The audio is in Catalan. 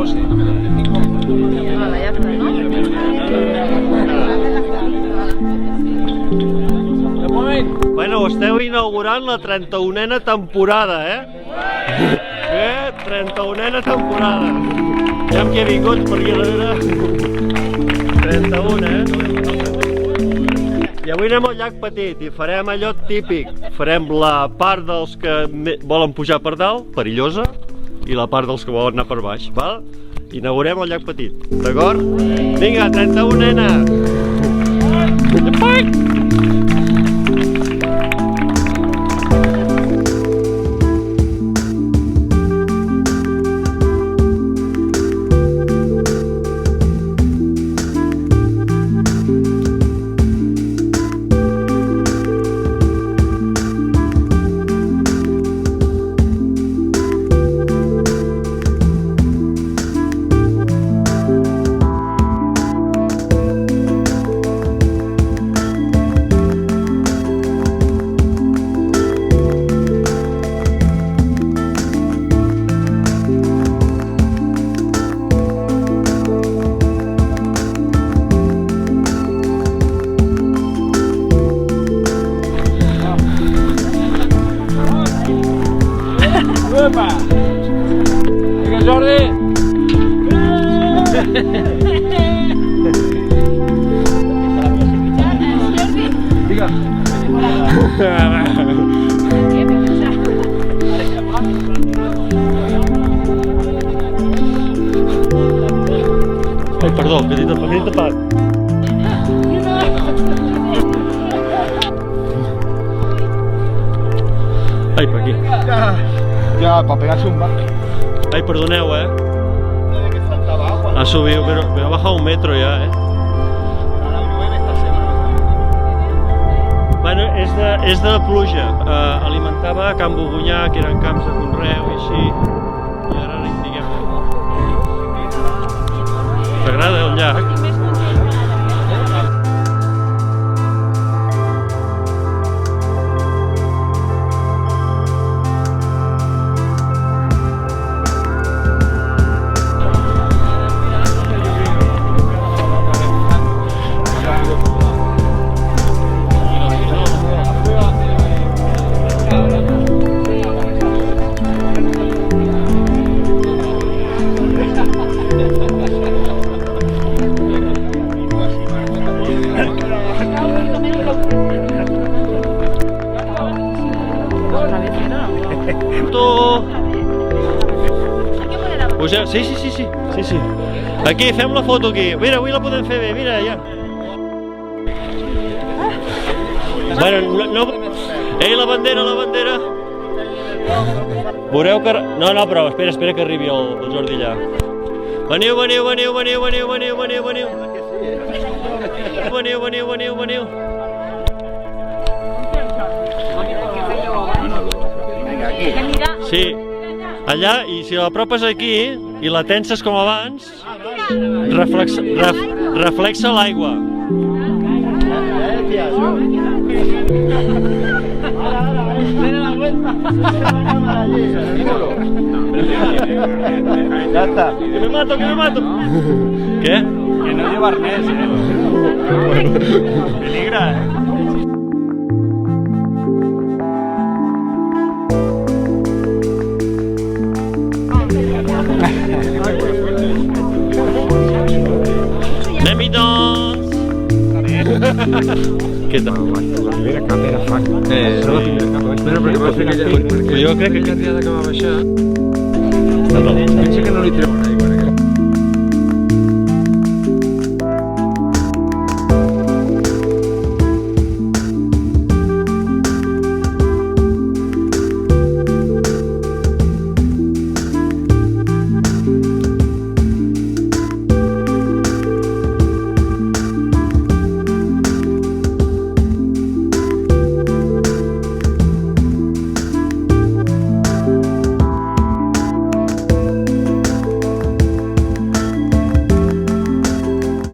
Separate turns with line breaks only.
sí.
Vale, ja està, no?
Bueno, esteu inaugurant la 31a temporada, eh? 31a temporada. Ja amb qui he vingut per aquí darrere. 31, I avui anem al llac Petit i farem allò típic. Farem la part dels que volen pujar per dalt, perillosa, i la part dels que volen anar per baix, val? Inaugurem el llac Petit, d'acord? Vinga, 31, nena!
Epa! Vinga, Jordi! Vinga!
Ai, perdó, que he dit tapat. Ai, per aquí.
Ya, para pegarse un bajo.
Ai, perdoneu, Ha subido, pero me ha bajado 1 metro ya, Bueno, és de pluja. Alimentava Can Bogunyà, que eren camps de conreu i així. I ara diguem... T'agrada el llac? Sí. Aquí, fem la foto aquí. Mira, avui la podem fer bé, mira, ja. Bueno, no... Ei, la bandera! Veureu que... No, però espera que arribi el Jordi allà. Veniu! Sí, allà, i si l'apropes aquí i la tenses com abans, reflexa l'aigua.
Ya está.
Que me mato. ¿Qué?
Que no lleva arnés, Peligra,
Anem-hi, doncs! Què tal?
La primera capa era fan.
Era la primera capa.
Bueno, perquè va fer aquella...
Jo crec que...
aquella triada que va baixar... Pensa que no li treu res.